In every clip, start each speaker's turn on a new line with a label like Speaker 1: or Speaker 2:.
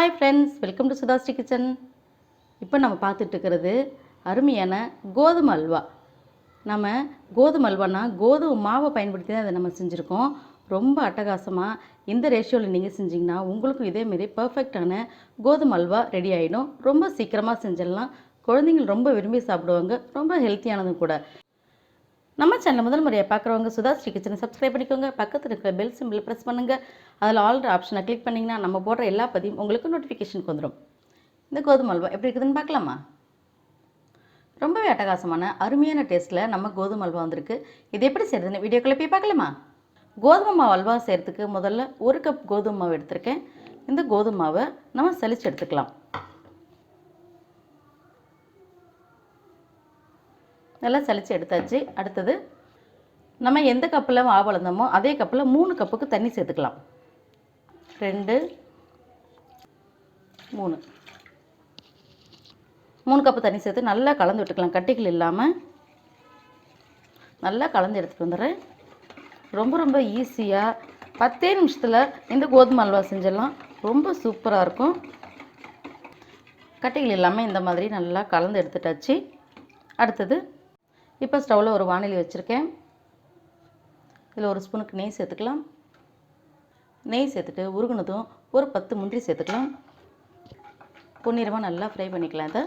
Speaker 1: Hi friends, welcome to SudhaSri kitchen. இப்போ நம்ம பார்த்துட்டு இருக்கிறது அருமையான கோதுமை அல்வா. நம்ம கோதுமை அல்வானா கோதுமை மாவை பயன்படுத்தி தான் அதை நம்ம செஞ்சுருக்கோம். ரொம்ப அட்டகாசமாக இந்த ரேஷியோவில் நீங்கள் செஞ்சிங்கன்னா உங்களுக்கும் இதேமாரி பர்ஃபெக்டான கோதுமை அல்வா ரெடி ஆகிடும். ரொம்ப சீக்கிரமாக செஞ்சிடலாம். குழந்தைங்கள் ரொம்ப விரும்பி சாப்பிடுவாங்க. ரொம்ப ஹெல்த்தியானதும் கூட. நம்ம சேனல் முதல் முறையாக பார்க்குறவங்க SudhaSri கிச்சனை சப்ஸ்கிரைப் பண்ணிக்கோங்க. பக்கத்தில் இருக்கிற பெல் சிம்பிள் ப்ரெஸ் பண்ணுங்கள். அதில் ஆல் ஆப்ஷனை கிளிக் பண்ணிங்கன்னா நம்ம போடுற எல்லா பதிவும் உங்களுக்கு நோட்டிஃபிகேஷனுக்கு வந்துடும். இந்த கோதுமை அல்வா எப்படி இருக்குதுன்னு பார்க்கலாமா? ரொம்பவே அட்டகாசமான அருமையான டேஸ்ட்டில் நம்ம கோதுமை அல்வா வந்திருக்கு. இது எப்படி செய்கிறதுன்னு வீடியோக்குள்ளே போய் பார்க்கலாமா? கோதுமை மாவு அல்வா செய்கிறதுக்கு முதல்ல 1 கப் கோதுமை மாவு எடுத்திருக்கேன். இந்த கோதுமை மாவை நம்ம சலிச்சு எடுத்துக்கலாம். நல்லா சலிச்சு எடுத்தாச்சு. அடுத்தது நம்ம எந்த கப்பில் மாவு அளந்தோமோ அதே கப்பில் 3 கப்புக்கு தண்ணி சேர்த்துக்கலாம். 2 3 கப்பு தண்ணி சேர்த்து நல்லா கலந்து விட்டுக்கலாம். கட்டிகள் இல்லாமல் நல்லா கலந்து எடுத்துகிட்டு வந்துடுறேன். ரொம்ப ஈஸியாக 10 நிமிஷத்தில் இந்த கோதுமை அல்வா செஞ்சிடலாம். ரொம்ப சூப்பராக இருக்கும். கட்டிகள் இல்லாமல் இந்த மாதிரி நல்லா கலந்து எடுத்துட்டாச்சு. அடுத்தது இப்போ ஸ்டவ்வில் ஒரு வாணலி வச்சுருக்கேன். இதில் 1 ஸ்பூனுக்கு நெய் சேர்த்துக்கலாம். நெய் சேர்த்துட்டு உருகுனதும் ஒரு 10 முந்திரி சேர்த்துக்கலாம். பொன்னிறமாக நல்லா ஃப்ரை பண்ணிக்கலாம். இதை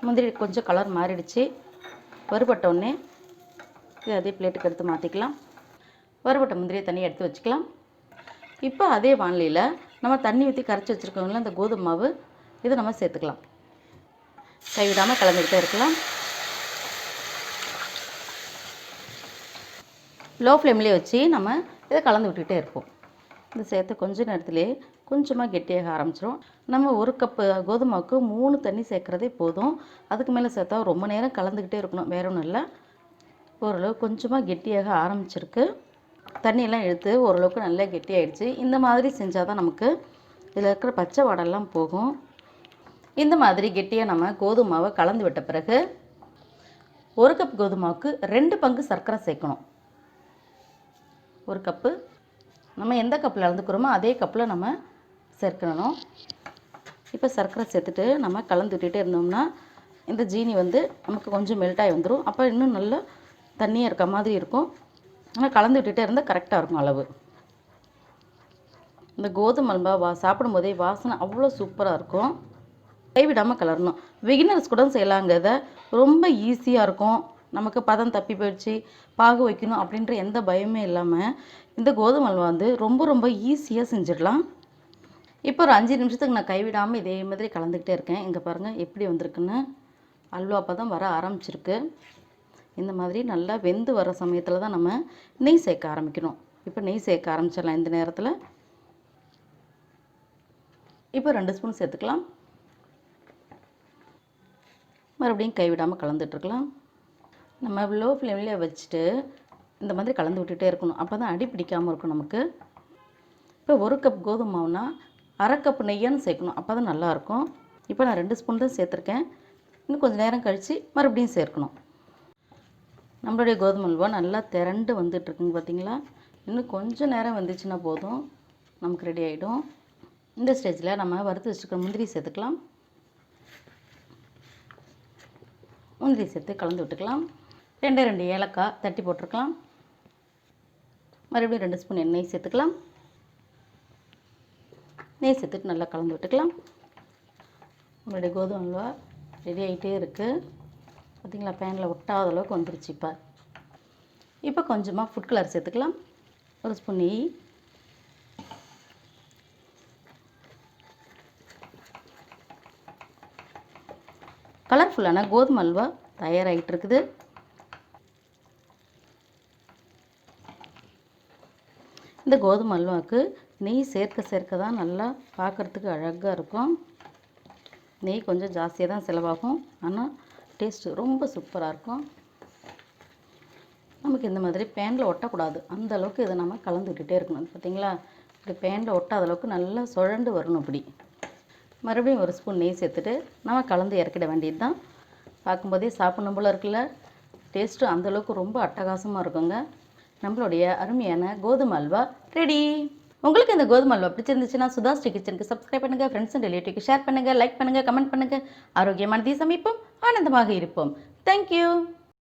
Speaker 1: முந்திரி கொஞ்சம் கலர் மாறிடுச்சு. வறுபட்டோடனே இது அதே பிளேட்டுக்கு எடுத்து மாற்றிக்கலாம். வறுபட்ட முந்திரியை தனியாக எடுத்து வச்சுக்கலாம். இப்போ அதே வாணலியில் நம்ம தண்ணி ஊற்றி கரைச்சி வச்சுருக்கோங்களா அந்த கோதுமை மாவு, இதை நம்ம சேர்த்துக்கலாம். கைவிடாமல் கலந்துக்கிட்டே இருக்கலாம். லோ ஃப்ளேம்லேயே வச்சு நம்ம இதை கலந்து விட்டுக்கிட்டே இருப்போம். இது சேர்த்து கொஞ்சம் நேரத்துலேயே கொஞ்சமாக கெட்டியாக ஆரம்பிச்சிடும். நம்ம 1 கப்பு கோதுமாவுக்கு 3 தண்ணி சேர்க்குறதே போதும். அதுக்கு மேலே சேர்த்தா ரொம்ப நேரம் கலந்துக்கிட்டே இருக்கணும். வேற ஒன்றும் இல்லை. ஓரளவு கொஞ்சமாக கெட்டியாக ஆரம்பிச்சிருக்கு. தண்ணியெல்லாம் எடுத்து ஓரளவுக்கு நல்லா கெட்டியாகிடுச்சு. இந்த மாதிரி செஞ்சால் தான் நமக்கு இதில் இருக்கிற பச்சை வாடெல்லாம் போகும். இந்த மாதிரி கெட்டியாக நம்ம கோதுமாவை கலந்து விட்ட பிறகு 1 கப் கோதுமாவுக்கு 2 பங்கு சர்க்கரை சேர்க்கணும். 1 கப்பு நம்ம எந்த கப்பில் அளந்துக்கிறோமோ அதே கப்பில் நம்ம சேர்க்கணும். இப்போ சர்க்கரை சேர்த்துட்டு நம்ம கலந்து விட்டுகிட்டே இருந்தோம்னா இந்த ஜீனி நமக்கு கொஞ்சம் மெல்ட் ஆகி வந்துடும். அப்போ இன்னும் நல்லா தண்ணியாக இருக்க மாதிரி இருக்கும். ஆனால் கலந்து விட்டுகிட்டே இருந்தால் கரெக்டாக இருக்கும் அளவு. இந்த கோதுமை அல்வா சாப்பிடும்போதே வாசனை அவ்வளோ சூப்பராக இருக்கும். கைவிடாமல் கலரணும். பிகினர்ஸ் கூட செய்யலாங்க. இதை ரொம்ப ஈஸியாக இருக்கும். நமக்கு பதம் தப்பி போயிடுச்சு, பாகு வைக்கணும் அப்படின்ற எந்த பயமே இல்லாமல் இந்த கோதுமை அல்வா ரொம்ப ஈஸியாக செஞ்சிடலாம். இப்போ ஒரு 5 நிமிஷத்துக்கு நான் கைவிடாமல் இதே மாதிரி கலந்துக்கிட்டே இருக்கேன். இங்கே பாருங்கள் எப்படி வந்திருக்குன்னு. அல்வா பதம் வர ஆரம்பிச்சிருக்கு. இந்த மாதிரி நல்லா வெந்து வர சமயத்தில் தான் நம்ம நெய் சேர்க்க ஆரம்பிக்கணும். இப்போ நெய் சேர்க்க ஆரம்பிச்சிடலாம். இந்த நேரத்தில் இப்போ 2 ஸ்பூன் சேர்த்துக்கலாம். மறுபடியும் கைவிடாமல் கலந்துட்டுருக்கலாம். நம்ம லோ ஃப்ளேம்லேயே வச்சுட்டு இந்த மாதிரி கலந்து விட்டுகிட்டே இருக்கணும். அப்போ தான் அடி பிடிக்காமல் இருக்கும் நமக்கு. இப்போ 1 கப் கோதுமை மாவுனா 1/2 கப் நெய்யான்னு சேர்க்கணும். அப்போ தான் நல்லாயிருக்கும். இப்போ நான் 2 ஸ்பூன் தான் சேர்த்துருக்கேன். இன்னும் கொஞ்சம் நேரம் கழித்து மறுபடியும் சேர்க்கணும். நம்மளுடைய கோதுமை அல்வா நல்லா திரண்டு வந்துட்டுருக்குங்க பார்த்தீங்களா? இன்னும் கொஞ்சம் நேரம் வந்துச்சுன்னா போதும், நமக்கு ரெடி ஆகிடும். இந்த ஸ்டேஜில் நம்ம வறுத்து வச்சுருக்கிற முந்திரி சேர்த்துக்கலாம். முந்திரி சேர்த்து கலந்து விட்டுக்கலாம். 2 ஏலக்காய் தட்டி போட்டிருக்கலாம். மறுபடியும் 2 ஸ்பூன் எண்ணெய் சேர்த்துக்கலாம். நெய் சேர்த்துட்டு நல்லா கலந்து விட்டுக்கலாம். நம்மளுடைய கோதுமை அல்வா ரெடி ஆகிட்டே இருக்குது. பார்த்திங்களா, பேனில் ஒட்டாத அளவுக்கு வந்துருச்சு. இப்போ கொஞ்சமாக ஃபுட் கலர் சேர்த்துக்கலாம். 1 ஸ்பூன் நெய். கலர்ஃபுல்லான கோதுமை அல்வா தயாராகிட்டு இருக்குது. இந்த கோதுமை அல்வாவுக்கு நெய் சேர்க்க தான் நல்லா பார்க்குறதுக்கு அழகாக இருக்கும். நெய் கொஞ்சம் ஜாஸ்தியாக தான் செலவாகும். ஆனால் டேஸ்ட்டு ரொம்ப சூப்பராக இருக்கும். நமக்கு இந்த மாதிரி பேனில் ஒட்டக்கூடாது. அந்த அளவுக்கு இதை நம்ம கலந்து விட்டுகிட்டே இருக்கணும். பார்த்திங்களா, இப்படி பேனில் ஒட்டாத அளவுக்கு நல்லா சுழண்டு வரணும். இப்படி மறுபடியும் 1 ஸ்பூன் நெய் சேர்த்துட்டு நம்ம கலந்து இறக்கிட வேண்டியது தான். பார்க்கும்போதே சாப்பிடணும் போல் இருக்குல்ல. டேஸ்ட்டு அந்தளவுக்கு ரொம்ப அட்டகாசமாக இருக்குங்க. நம்மளுடைய அருமையான கோதுமை அல்வா ரெடி. உங்களுக்கு இந்த கோதுமை அல்வா பிடிச்சிருந்துச்சுன்னா சுதாஸ்ரீ கிச்சனுக்கு சப்ஸ்கிரைப் பண்ணுங்கள், ஃப்ரெண்ட்ஸ் அண்ட் ரிலேட்டிவ்க்கு ஷேர் பண்ணுங்கள், லைக் பண்ணுங்கள், கமெண்ட் பண்ணுங்கள். ஆரோக்கியமான சமைப்போம், ஆனந்தமாக இருப்போம். தேங்க்யூ.